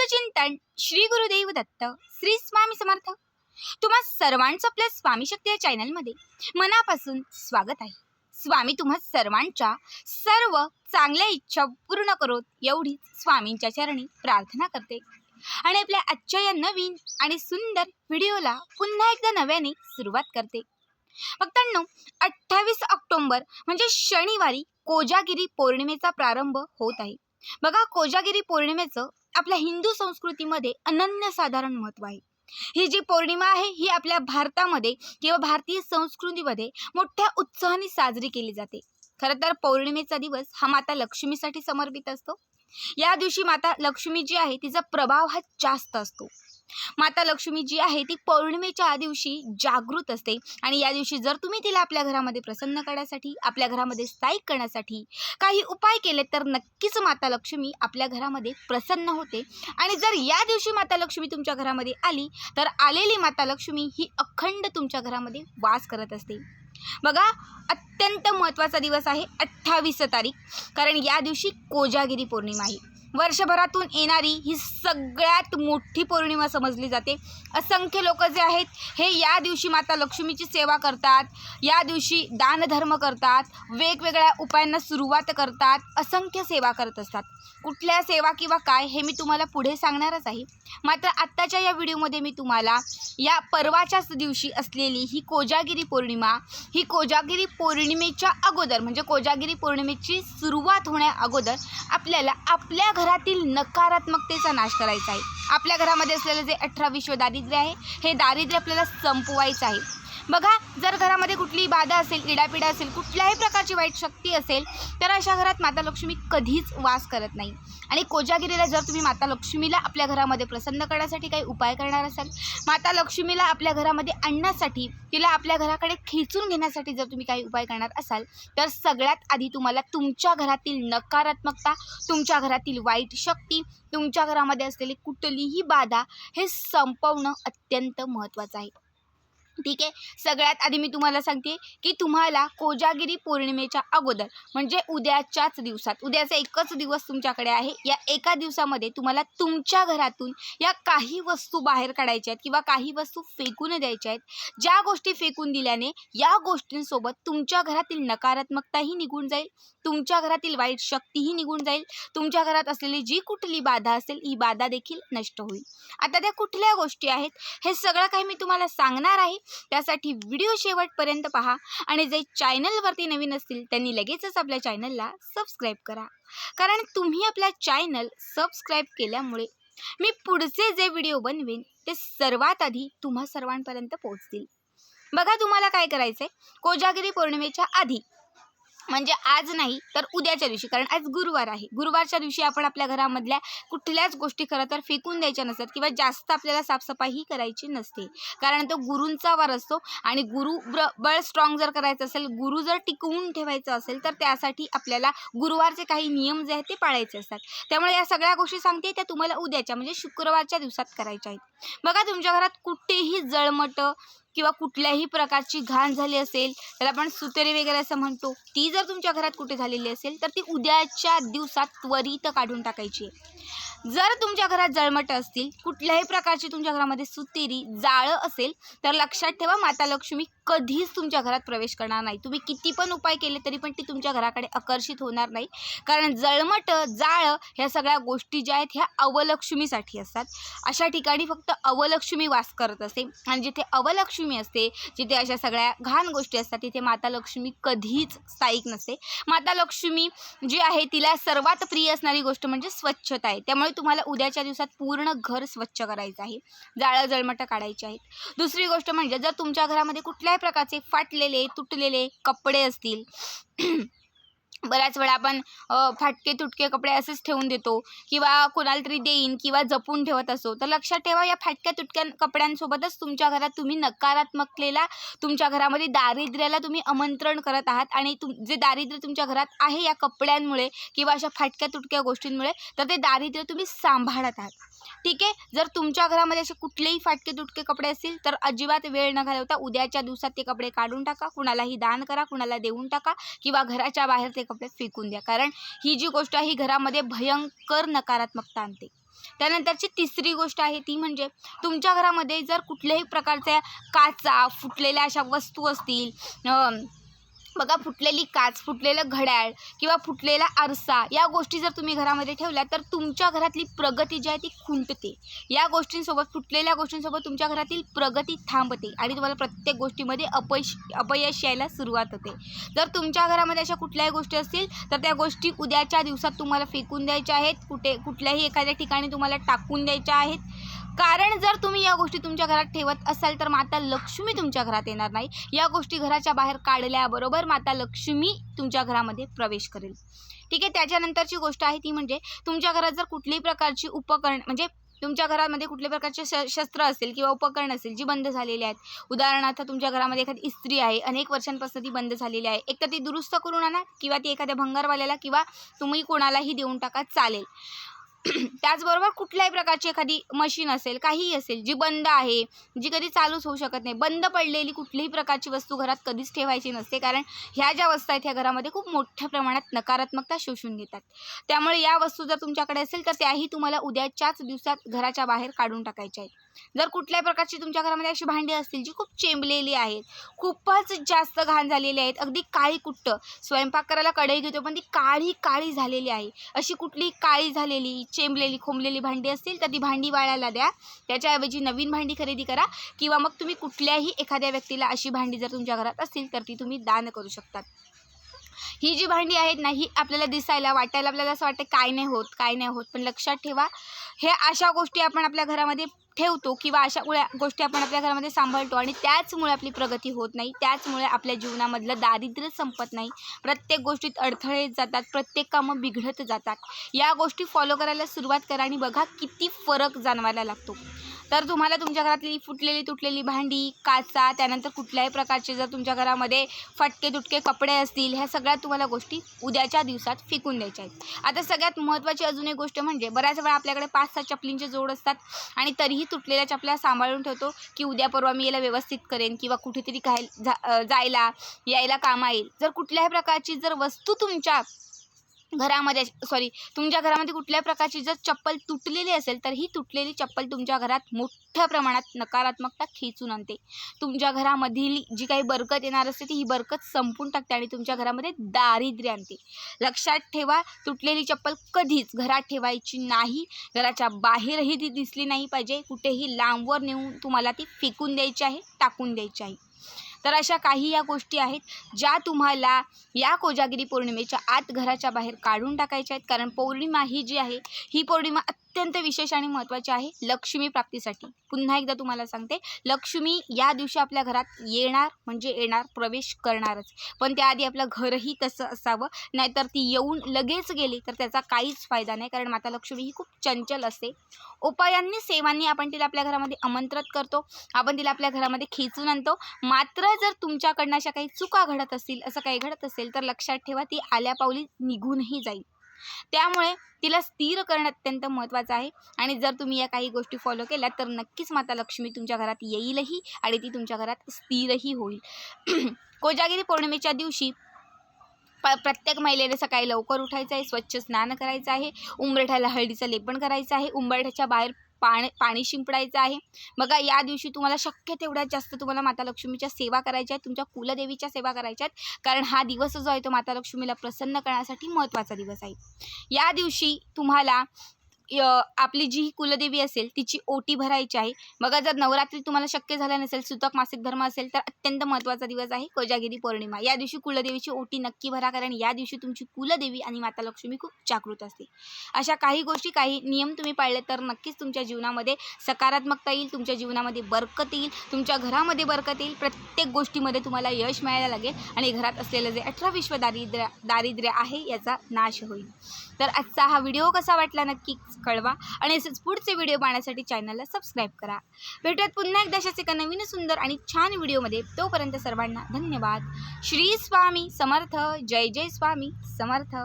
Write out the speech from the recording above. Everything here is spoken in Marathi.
चिंतन श्री गुरुदेव दत्त श्री स्वामी समर्थ। तुम्हा सर्वांचं आपल्या स्वामी शक्ती या चॅनलमध्ये मनापासून स्वागत आहे। स्वामी तुम्हा सर्वांच्या सर्व चांगल्या इच्छा पूर्ण करोत एवढीच स्वामींच्या चरणी प्रार्थना करते आणि आपल्या आजच्या या नवीन आणि सुंदर व्हिडिओला पुन्हा एकदा नव्याने सुरुवात करते। भक्तांनो, 28 ऑक्टोबर म्हणजे शनिवारी कोजागिरी पौर्णिमेचा प्रारंभ होत आहे। बघा, कोजागिरी पौर्णिमेचं आपल्या हिंदू संस्कृतीमध्ये अनन्यसाधारण महत्त्व आहे। ही जी पौर्णिमा आहे ही आपल्या भारतामध्ये किंवा भारतीय संस्कृतीमध्ये मोठ्या उत्साहाने साजरी केली जाते। खरं तर पौर्णिमेचा दिवस हा माता लक्ष्मीसाठी समर्पित असतो। या दिवशी माता लक्ष्मी जी आहे तिचा प्रभाव हा जास्त असतो। माता लक्ष्मी जी आहे ती पौर्णिमेच्या दिवशी जागृत असते आणि या दिवशी जर तुम्ही तिला आपल्या घरामध्ये प्रसन्न करण्यासाठी, आपल्या घरामध्ये स्थायिक करण्यासाठी काही उपाय केले तर नक्कीच माता लक्ष्मी आपल्या घरामध्ये प्रसन्न होते। आणि जर या दिवशी माता लक्ष्मी तुमच्या घरामध्ये आली तर आलेली माता लक्ष्मी ही अखंड तुमच्या घरामध्ये वास करत असते। बघा, अत्यंत महत्त्वाचा दिवस आहे 28 तारीख, कारण या दिवशी कोजागिरी पौर्णिमा आहे। वर्षभरातून येणारी ही सगळ्यात मोठी पौर्णिमा समजली जाते। असंख्य लोक जे आहेत हे या दिवशी माता लक्ष्मीची सेवा करतात, या दिवशी दानधर्म करतात, वेगवेगळ्या उपायांना सुरुवात करतात, असंख्य सेवा करत असतात। कुठल्या सेवा किंवा काय हे मी तुम्हाला पुढे सांगणारच आहे। मात्र आत्ताच्या या व्हिडिओमध्ये मी तुम्हाला या परवाच्याच दिवशी असलेली ही कोजागिरी पौर्णिमेच्या अगोदर म्हणजे कोजागिरी पौर्णिमेची सुरुवात होण्या अगोदर आपल्याला आपल्या घरातील नकारात्मकतेचा नाश करायचा आहे। आपल्या घरामध्ये असलेले जे 18 विश्व दारिद्र्य आहे हे दारिद्र्य आपल्याला संपवायचं आहे। बघा, जर घरामध्ये कुठलीही बाधा असेल, इडापिडा असेल, कुठल्याही प्रकारची वाईट शक्ती असेल तर अशा घरात माता लक्ष्मी कधीच वास करत नाही। आणि कोजागिरीला जर तुम्ही माता लक्ष्मीला आपल्या घरामध्ये प्रसन्न करण्यासाठी काही उपाय करणार असाल, माता लक्ष्मीला आपल्या घरामध्ये आणण्यासाठी, तिला आपल्या घराकडे खेचून घेण्यासाठी जर तुम्ही काही उपाय करणार असाल तर सगळ्यात आधी तुम्हाला तुमच्या घरातील नकारात्मकता, तुमच्या घरातील वाईट शक्ती, तुमच्या घरामध्ये असलेली कुठलीही बाधा हे संपवणं अत्यंत महत्त्वाचं आहे। ठीक आहे, सगळ्यात आधी मी तुम्हाला सांगते की तुम्हाला कोजागिरी पौर्णिमेच्या अगोदर म्हणजे उद्याच्याच दिवसात, उद्याचा एकच दिवस तुमच्याकडे आहे, या एका दिवसामध्ये तुम्हाला तुमच्या घरातून या काही वस्तू बाहेर काढायच्या आहेत किंवा काही वस्तू फेकून द्यायच्या आहेत। ज्या गोष्टी फेकून दिल्याने या गोष्टींसोबत तुमच्या घरातील नकारात्मकताही निघून जाईल, तुमच्या घरातील वाईट शक्तीही निघून जाईल, तुमच्या घरात असलेली जी कुठली बाधा असेल ही बाधा देखील नष्ट होईल। आता त्या कुठल्या गोष्टी आहेत हे सगळं काही मी तुम्हाला सांगणार आहे, त्यासाठी व्हिडिओ शेवटपर्यंत पहा आणि जे चॅनलवरती नवीन असतील त्यांनी लगेचच आपल्या चॅनलला सबस्क्राईब करा, कारण तुम्ही आपल्या चॅनल सबस्क्राईब केल्यामुळे मी पुढचे जे व्हिडिओ बनवेन ते सर्वात आधी तुम्हा सर्वांपर्यंत पोहोचतील। बघा, तुम्हाला काय करायचं आहे, कोजागिरी पौर्णिमेच्या आधी म्हणजे आज नाही तर उद्याच्या दिवशी, कारण आज गुरुवार आहे, गुरुवारच्या दिवशी आपण आपल्या घरामधल्या कुठल्याच गोष्टी खरं तर फेकून द्यायच्या नसतात किंवा जास्त आपल्याला साफसफाईही करायची नसते, कारण तो गुरूंचा वार असतो आणि बळ स्ट्रॉंग जर करायचं असेल, गुरु जर टिकवून ठेवायचं असेल तर त्यासाठी आपल्याला गुरुवारचे काही नियम जे आहेत ते पाळायचे असतात। त्यामुळे या सगळ्या गोष्टी सांगते त्या तुम्हाला उद्याच्या म्हणजे शुक्रवारच्या दिवसात करायच्या आहेत। बघा, तुमच्या घरात कुठेही जळमट किंवा कुठल्याही प्रकारची घाण झाली असेल, त्याला आपण सुतेरी वगैरे असं म्हणतो, ती जर तुमच्या घरात कुठे झालेली असेल तर ती उद्याच्या दिवसात त्वरित काढून टाकायची आहे। जर तुमच्या घरात जळमट असतील, कुठल्याही प्रकारची तुमच्या घरामध्ये सुतेरी, जाळं असेल तर लक्षात ठेवा माता लक्ष्मी कधीच तुमच्या घरात प्रवेश करणार नाही। तुम्ही किती पण उपाय केले तरी पण ती तुमच्या घराकडे आकर्षित होणार नाही, कारण जळमट, जाळं ह्या सगळ्या गोष्टी ज्या आहेत ह्या अवलक्ष्मीसाठी असतात। अशा ठिकाणी फक्त अवलक्ष्मी वास करत असते आणि जिथे अवलक्ष्मी असते, जिथे अशा सगळ्या घाण गोष्टी असतात तिथे माता लक्ष्मी कधीच स्थायिक नसते। माता लक्ष्मी जी आहे तिला सर्वात प्रिय असणारी गोष्ट म्हणजे स्वच्छता आहे, त्यामुळे तुम्हाला उद्याच्या दिवसात पूर्ण घर स्वच्छ करायचं आहे, जाळं जळमट काढायचे आहेत। दुसरी गोष्ट म्हणजे जर तुमच्या घरामध्ये कुठल्याही प्रकारचे फाटलेले, तुटलेले कपडे असतील बऱ्याच वेळा आपण फाटके तुटके कपडे असेच ठेवून देतो किंवा कोणाला तरी देईन किंवा जपून ठेवत असो, तर लक्षात ठेवा या फाटक्या तुटक्या कपड्यांसोबतच तुमच्या घरात तुम्ही नकारात्मकतेला, तुमच्या घरामध्ये दारिद्र्याला तुम्ही आमंत्रण करत आहात आणि जे दारिद्र्य तुमच्या घरात आहे या कपड्यांमुळे किंवा अशा फाटक्या तुटक्या गोष्टींमुळे, तर ते दारिद्र्य तुम्ही सांभाळत आहात। ठीक आहे, जर तुमच्या घरामध्ये असे कुठलेही फाटके तुटके कपडे असतील तर अजिबात वेळ न घालवता उद्याच्या दिवसात ते कपडे काढून टाका, कुणालाही दान करा, कुणाला देऊन टाका किंवा घराच्या बाहेर ते कपडे फेकून द्या, कारण ही जी गोष्ट आहे ही घरामध्ये भयंकर नकारात्मकता आणते। त्यानंतरची तिसरी गोष्ट आहे ती म्हणजे तुमच्या घरामध्ये जर कुठल्याही प्रकारच्या काचा फुटलेल्या अशा वस्तू असतील, बघा फुटलेली काच, फुटलेलं घड्याळ किंवा फुटलेला आरसा, या गोष्टी जर तुम्ही घरामध्ये ठेवल्या तर तुमच्या घरातली प्रगती जी आहे ती खुंटते. या गोष्टींसोबत, फुटलेल्या गोष्टींसोबत तुमच्या घरातील प्रगती थांबते आणि तुम्हाला प्रत्येक गोष्टीमध्ये अपयश यायला सुरुवात होते. जर तुमच्या घरामध्ये अशा कुठल्याही गोष्टी असतील तर त्या गोष्टी उद्याच्या दिवसात तुम्हाला फेकून द्यायच्या आहेत, कुठल्याही एखाद्या ठिकाणी तुम्हाला टाकून द्यायच्या आहेत. कारण जर तुम्ही या गोष्टी तुमच्या घरात ठेवत असाल तर माता लक्ष्मी तुमच्या घरात येणार नाही. या गोष्टी घराच्या बाहेर काढल्याबरोबर माता लक्ष्मी तुमच्या घरामध्ये प्रवेश करेल. ठीक आहे. त्याच्यानंतरची गोष्ट आहे ती म्हणजे तुमच्या घरात जर कुठल्याही प्रकारची उपकरण, म्हणजे तुमच्या घरामध्ये कुठल्याही प्रकारचे शस्त्र असेल किंवा उपकरण असेल जी बंद झालेली आहेत, उदाहरणार्थ तुमच्या घरामध्ये एखादी इस्त्री आहे, अनेक वर्षांपासून ती बंद झालेली आहे, एकतर ती दुरुस्त करून आणा किंवा ती एखाद्या भंगारवाल्याला किंवा तुम्ही कोणालाही देऊन टाका, चालेल. त्याचबरोबर कुठल्याही प्रकारची एखादी मशीन असेल, काहीही असेल जी बंद आहे, जी कधी चालूच होऊ शकत नाही, बंद पडलेली कुठलीही प्रकारची वस्तू घरात कधीच ठेवायची नसते. कारण ह्या ज्या वस्तू आहेत ह्या घरामध्ये खूप मोठ्या प्रमाणात नकारात्मकता शोषून घेतात. त्यामुळे या वस्तू जर तुमच्याकडे असेल तर त्याही तुम्हाला उद्याच्याच दिवसात घराच्या बाहेर काढून टाकायच्या आहेत. जर कुठल्याही प्रकारची तुमच्या घरामध्ये अशी भांडी असतील जी खूप चेंबलेली आहेत, खूपच जास्त घाण झालेली आहेत, अगदी काळी कुट्ट, स्वयंपाक करायला कढई घेतो पण ती काळी झालेली आहे, अशी कुठली काळी झालेली चेंबलेली खोंबलेली भांडी असतील तर ती भांडी वाळायला द्या. त्याच्याऐवजी नवीन भांडी खरेदी करा किंवा मग तुम्ही कुठल्याही एखाद्या व्यक्तीला अशी भांडी जर तुमच्या घरात असतील तर ती तुम्ही दान करू शकतात. ही जी भांडी आहेत ना, ही आपल्याला दिसायला वाटायला आपल्याला असं वाटतं काय नाही होत, पण लक्षात ठेवा हे अशा गोष्टी आपण आपल्या घरामध्ये ठेवतो किंवा अशा गोष्टी आपण आपल्या घरामध्ये सांभाळतो आणि त्याचमुळे आपली प्रगती होत नाही, त्याचमुळे आपल्या जीवनामधलं दारिद्र्य संपत नाही, प्रत्येक गोष्टीत अडथळे जातात, प्रत्येक कामं बिघडत जातात. या गोष्टी फॉलो करायला सुरुवात करा आणि बघा किती फरक जाणवायला लागतो. तर तुम्हाला तुमच्या घरातली फुटलेली तुटलेली भांडी, काचा, त्यानंतर कुठल्याही प्रकारचे जर तुमच्या घरामध्ये फटके तुटके कपडे असतील, ह्या सगळ्या तुम्हाला गोष्टी उद्याच्या दिवसात फेकून द्यायच्या आहेत. आता सगळ्यात महत्त्वाची अजून एक गोष्ट म्हणजे बऱ्याच वेळा आपल्याकडे 5-6 चपलींचे जोड असतात आणि तरीही तुटलेल्या चपल्या सांभाळून ठेवतो की उद्या परवा मी याला व्यवस्थित करेन किंवा कुठेतरी जायला यायला कामा येईल. जर कुठल्याही प्रकारची जर वस्तू तुमच्या घरामध्ये कुठल्याही प्रकारची जर चप्पल तुटलेली असेल तर ही तुटलेली चप्पल तुमच्या घरात मोठ्या प्रमाणात नकारात्मकता खेचून आणते. तुमच्या घरामधील जी काही बरकत येणार असते ती ही बरकत संपून टाकते आणि तुमच्या घरामध्ये दारिद्र्य आणते. लक्षात ठेवा, तुटलेली चप्पल कधीच घरात ठेवायची नाही. घराच्या बाहेरही ती दिसली नाही पाहिजे, कुठेही लांबवर नेऊन तुम्हाला ती फेकून द्यायची आहे, टाकून द्यायची आहे. तर अशा काही या गोष्टी आहेत ज्या तुम्हाला या कोजागिरी पौर्णिमेच्या आत घराच्या बाहेर काढून टाकायच्या आहेत. कारण पौर्णिमा ही जी आहे ही पौर्णिमा अत्यंत विशेष आणि महत्त्वाची आहे लक्ष्मी प्राप्तीसाठी. पुन्हा एकदा तुम्हाला सांगते, लक्ष्मी या दिवशी आपल्या घरात येणार म्हणजे येणार, प्रवेश करणारच. पण त्याआधी आपलं घरही तसं असावं, नाहीतर ती येऊन लगेच गेली तर त्याचा काहीच फायदा नाही. कारण माता लक्ष्मी ही खूप चंचल असते. उपायांनी सेवांनी आपण तिला आपल्या घरामध्ये आमंत्रित करतो, आपण तिला आपल्या घरामध्ये खेचून आणतो. मात्र जर तुमच्याकडनं अशा काही चुका घडत असतील, असं काही घडत असेल तर लक्षात ठेवा ती आल्यापावली निघूनही जाईल. त्यामुळे तिला स्थिर करणं अत्यंत महत्त्वाचं आहे आणि जर तुम्ही या काही गोष्टी फॉलो केल्या तर नक्कीच माता लक्ष्मी तुमच्या घरात येईलही आणि ती तुमच्या घरात स्थिरही होईल. कोजागिरी पौर्णिमेच्या दिवशी प्रत्येक महिलेने सकाळी लवकर उठायचं आहे, स्वच्छ स्नान करायचं आहे, उंबरठ्याला हळदीचं लेपन करायचं आहे, उंबरठ्याच्या बाहेर पाणी शिंपडायचं आहे. बघा या दिवशी तुम्हाला शक्य तेवढ्यात जास्त तुम्हाला माता लक्ष्मीच्या सेवा करायच्या आहेत, तुमच्या कुलदेवीच्या सेवा करायच्या आहेत. कारण हा दिवस जो आहे तो माता लक्ष्मीला प्रसन्न करण्यासाठी महत्त्वाचा दिवस आहे. या दिवशी तुम्हाला आपली जी कुलदेवी असेल तिची ओटी भरायची आहे. बघा जर नवरात्री तुम्हाला शक्य झालं नसेल, सुतक मासिक धर्म असेल तर अत्यंत महत्त्वाचा दिवस आहे कोजागिरी पौर्णिमा. या दिवशी कुलदेवीची ओटी नक्की भरा, कारण या दिवशी तुमची कुलदेवी आणि माता लक्ष्मी खूप जागृत असते. अशा काही गोष्टी, काही नियम तुम्ही पाळले तर नक्कीच तुमच्या जीवनामध्ये सकारात्मकता येईल, तुमच्या जीवनामध्ये बरकत येईल, तुमच्या घरामध्ये बरकत येईल, प्रत्येक गोष्टीमध्ये तुम्हाला यश मिळायला लागेल आणि घरात असलेलं जे 18 विश्व दारिद्र्य आहे याचा नाश होईल. तर आजचा हा व्हिडिओ कसा वाटला नक्की कळवा आणि असेच पुढचे व्हिडिओ पाहण्यासाठी चॅनलला सबस्क्राईब करा. भेटूयात पुन्हा एकदा अशाच एका नवीन सुंदर आणि छान व्हिडिओमध्ये. तोपर्यंत सर्वांना धन्यवाद. श्री स्वामी समर्थ. जय जय स्वामी समर्थ.